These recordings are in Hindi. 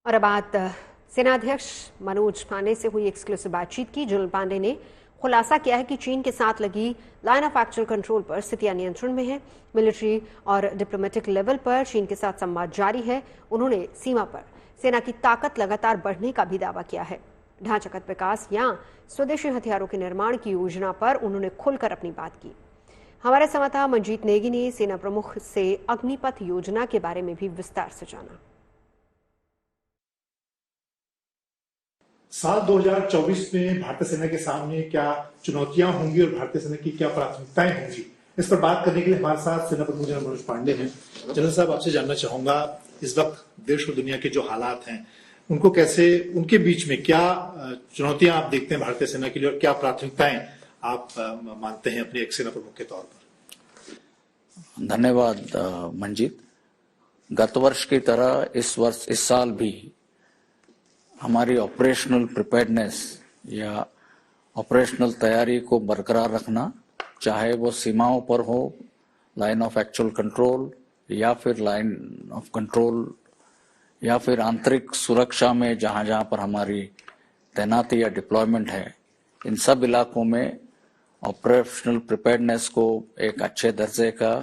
और अब बात सेनाध्यक्ष मनोज पांडे से हुई एक्सक्लूसिव बातचीत की। जनरल पांडे ने खुलासा किया है कि चीन के साथ लगी लाइन ऑफ एक्चुअल कंट्रोल पर स्थितियां नियंत्रण में है। मिलिट्री और डिप्लोमेटिक लेवल पर चीन के साथ संवाद जारी है। उन्होंने सीमा पर सेना की ताकत लगातार बढ़ने का भी दावा किया है। ढांचागत विकास या स्वदेशी हथियारों के निर्माण की योजना पर उन्होंने खुलकर अपनी बात की। हमारे संवाददाता मंजीत नेगी ने सेना प्रमुख से अग्निपथ योजना के बारे में भी विस्तार से जाना। साल 2024 में भारतीय सेना के सामने क्या चुनौतियां होंगी और भारतीय सेना की क्या प्राथमिकताएं होंगी, इस पर बात करने के लिए हमारे साथ सेना प्रमुख जनरल मनोज पांडे हैं। जनरल साहब, आपसे जानना चाहूंगा, इस वक्त देश और दुनिया के जो हालात हैं उनको कैसे, उनके बीच में क्या चुनौतियां आप देखते हैं भारतीय सेना के लिए और क्या प्राथमिकताएं आप मानते हैं अपने एक सेना प्रमुख के तौर पर? धन्यवाद मंजीत। गत वर्ष की तरह इस साल भी हमारी ऑपरेशनल प्रिपेयर्डनेस या ऑपरेशनल तैयारी को बरकरार रखना, चाहे वो सीमाओं पर हो, लाइन ऑफ एक्चुअल कंट्रोल या फिर लाइन ऑफ कंट्रोल या फिर आंतरिक सुरक्षा में जहां जहां पर हमारी तैनाती या डिप्लॉयमेंट है, इन सब इलाकों में ऑपरेशनल प्रिपेयर्डनेस को एक अच्छे दर्जे का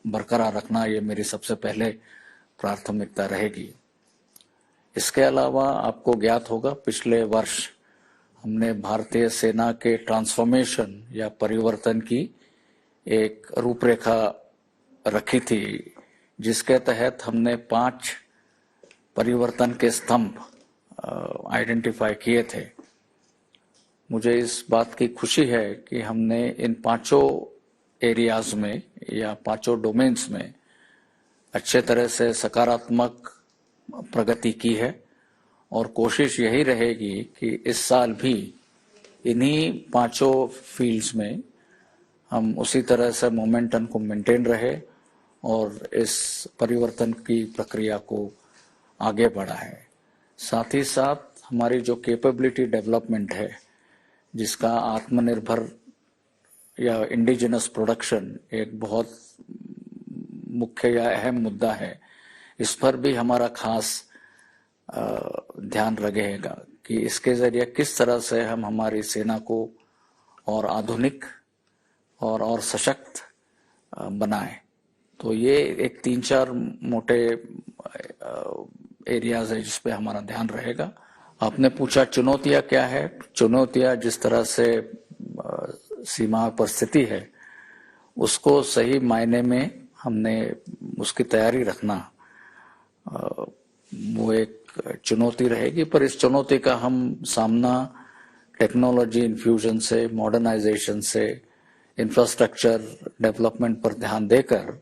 बरकरार रखना, ये मेरी सबसे पहले प्राथमिकता रहेगी। इसके अलावा आपको ज्ञात होगा, पिछले वर्ष हमने भारतीय सेना के ट्रांसफॉर्मेशन या परिवर्तन की एक रूपरेखा रखी थी, जिसके तहत हमने 5 परिवर्तन के स्तंभ आइडेंटिफाई किए थे। मुझे इस बात की खुशी है कि हमने इन 5 एरियाज में या 5 डोमेन्स में अच्छे तरह से सकारात्मक प्रगति की है और कोशिश यही रहेगी कि इस साल भी इन्हीं 5 फील्ड्स में हम उसी तरह से मोमेंटम को मेंटेन रहे और इस परिवर्तन की प्रक्रिया को आगे बढ़ाए। साथ ही साथ हमारी जो कैपेबिलिटी डेवलपमेंट है, जिसका आत्मनिर्भर या इंडिजिनस प्रोडक्शन एक बहुत मुख्य या अहम मुद्दा है, इस पर भी हमारा खास ध्यान रहेगा कि इसके जरिए किस तरह से हम हमारी सेना को और आधुनिक और सशक्त बनाएं। तो ये एक 3-4 मोटे एरियाज है जिस पे हमारा ध्यान रहेगा। आपने पूछा चुनौतियां क्या है। चुनौतियां जिस तरह से सीमा पर स्थिति है, उसको सही मायने में हमने उसकी तैयारी रखना, वो एक चुनौती रहेगी। पर इस चुनौती का हम सामना टेक्नोलॉजी इन्फ्यूजन से, मॉडर्नाइजेशन से, इंफ्रास्ट्रक्चर डेवलपमेंट पर ध्यान देकर,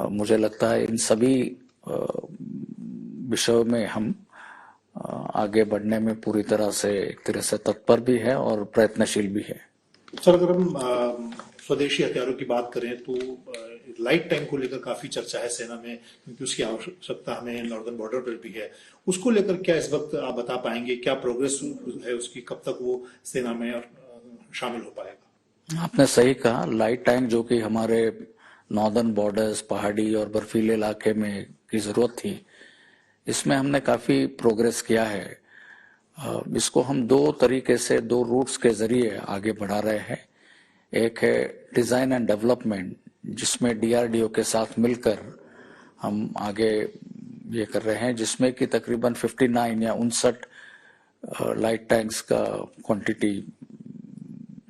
मुझे लगता है इन सभी विषयों में हम आगे बढ़ने में पूरी तरह से एक तरह से तत्पर भी है और प्रयत्नशील भी है। सर, अगर हम स्वदेशी हथियारों की बात करें तो लाइट टैंक को लेकर काफी चर्चा है सेना में, क्योंकि उसकी आवश्यकता हमें नॉर्दर्न बॉर्डर पर भी है। उसको लेकर क्या इस वक्त आप बता पाएंगे, क्या प्रोग्रेस है उसकी, कब तक वो सेना में शामिल हो पाएगा? आपने सही कहा, लाइट टैंक जो कि हमारे नॉर्दर्न बॉर्डर्स, पहाड़ी और बर्फीले इलाके में की जरूरत थी, इसमें हमने काफी प्रोग्रेस किया है। इसको हम 2 तरीके से, 2 रूट्स के जरिए आगे बढ़ा रहे हैं। एक है डिजाइन एंड डेवलपमेंट, जिसमें DRDO के साथ मिलकर हम आगे ये कर रहे हैं, जिसमें कि तकरीबन 59 या 59 लाइट टैंक्स का क्वांटिटी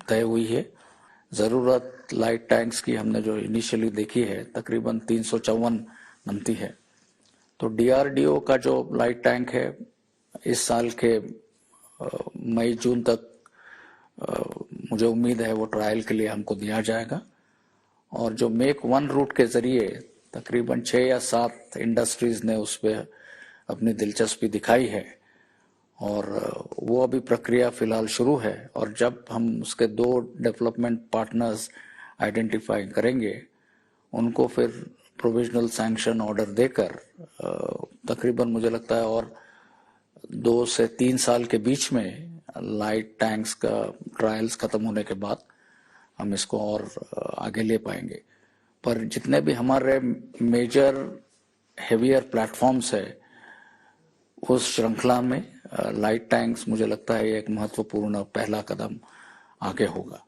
तय हुई है। जरूरत लाइट टैंक्स की हमने जो इनिशियली देखी है, तकरीबन 354 बनती है। तो DRDO का जो लाइट टैंक है, इस साल के मई-जून तक मुझे उम्मीद है वो ट्रायल के लिए हमको दिया जाएगा। और जो मेक 1 रूट के जरिए तकरीबन 6 या 7 इंडस्ट्रीज ने उस पर अपनी दिलचस्पी दिखाई है और वो अभी प्रक्रिया फिलहाल शुरू है। और जब हम उसके 2 डेवलपमेंट पार्टनर्स आइडेंटिफाई करेंगे, उनको फिर प्रोविजनल सैंक्शन ऑर्डर देकर तकरीबन मुझे लगता है और 2 से 3 साल के बीच में लाइट टैंक्स का ट्रायल्स खत्म होने के बाद हम इसको और आगे ले पाएंगे। पर जितने भी हमारे मेजर हेवियर प्लेटफॉर्म्स है, उस श्रृंखला में लाइट टैंक्स मुझे लगता है एक महत्वपूर्ण पहला कदम आगे होगा।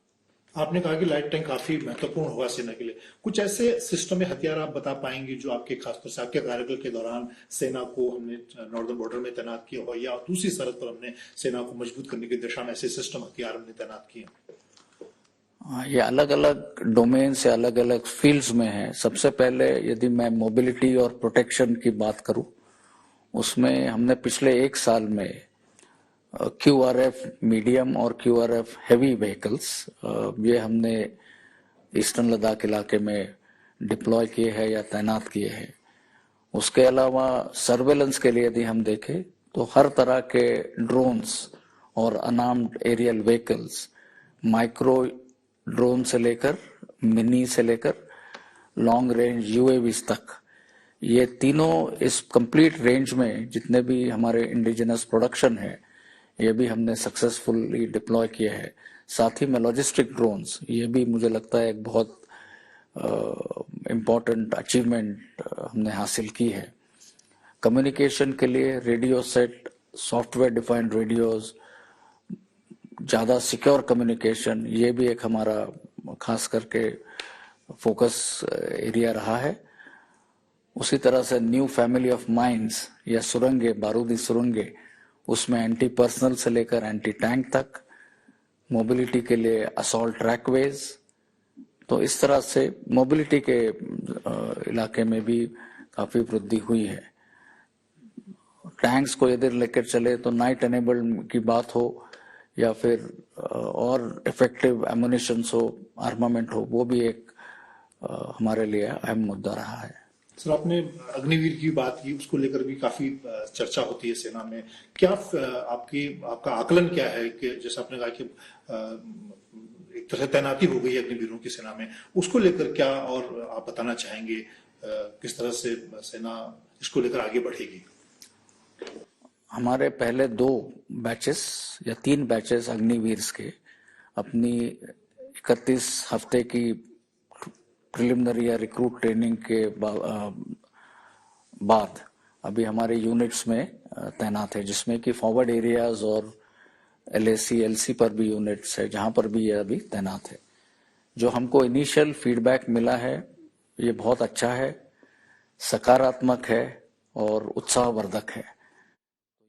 आपने कहा कि लाइट टैंक काफी महत्वपूर्ण होगा सेना के लिए। कुछ ऐसे सिस्टम या हथियार आप बता पाएंगे जो आपके खासतौर से आपके कार्यकाल के दौरान सेना को हमने नॉर्दर्न बॉर्डर में तैनात किया हो या दूसरी सरहद पर हमने सेना को मजबूत करने की दिशा में ऐसे सिस्टम हथियार हमने तैनात किए? ये अलग अलग डोमेन से अलग अलग फील्ड्स में है। सबसे पहले यदि मैं मोबिलिटी और प्रोटेक्शन की बात करूं, उसमें हमने पिछले 1 साल में QRF मीडियम और QRF हेवी व्हीकल्स ये हमने ईस्टर्न लद्दाख इलाके में डिप्लॉय किए हैं या तैनात किए हैं। उसके अलावा सर्वेलेंस के लिए यदि हम देखें तो हर तरह के ड्रोन्स और unarmed aerial vehicles, micro drone से लेकर मिनी से लेकर लॉन्ग रेंज UAVs तक, ये तीनों इस कंप्लीट रेंज में जितने भी हमारे इंडिजिनस प्रोडक्शन है ये भी हमने सक्सेसफुली डिप्लॉय किया है। साथ ही में लॉजिस्टिक ड्रोन्स, ये भी मुझे लगता है एक बहुत इम्पोर्टेंट अचीवमेंट हमने हासिल की है। कम्युनिकेशन के लिए radio set, software defined radios, ज्यादा सिक्योर कम्युनिकेशन, ये भी एक हमारा खास करके फोकस एरिया रहा है। उसी तरह से न्यू फैमिली ऑफ माइंस या सुरंगे, बारूदी सुरंगे, उसमें एंटी पर्सनल से लेकर एंटी टैंक तक, मोबिलिटी के लिए असॉल्ट ट्रैकवेज, तो इस तरह से मोबिलिटी के इलाके में भी काफी वृद्धि हुई है। टैंक्स को यदि लेकर चले तो नाइट एनेबल्ड की बात हो या फिर और इफेक्टिव एमुनिशंस हो, आर्मामेंट हो, वो भी एक हमारे लिए अहम मुद्दा रहा है। सर, आपने अग्निवीर की बात की, उसको लेकर भी काफी चर्चा होती है सेना में। क्या आपका आकलन क्या है कि जैसे आपने कहा कि एक तरह से तैनाती हो गई है अग्निवीरों की सेना में, उसको लेकर क्या और आप बताना चाहेंगे? किस तरह से सेना इसको लेकर आगे बढ़ेगी? हमारे पहले 2 बैचेस या 3 बैचेस अग्निवीर्स के अपनी 31 हफ्ते की प्रिलिमिनरी या रिक्रूट ट्रेनिंग के बाद अभी हमारे यूनिट्स में तैनात है, जिसमें कि फॉरवर्ड एरियाज और LAC LC पर भी यूनिट्स है, जहां पर भी ये अभी तैनात है। जो हमको इनिशियल फीडबैक मिला है ये बहुत अच्छा है, सकारात्मक है और उत्साहवर्धक है।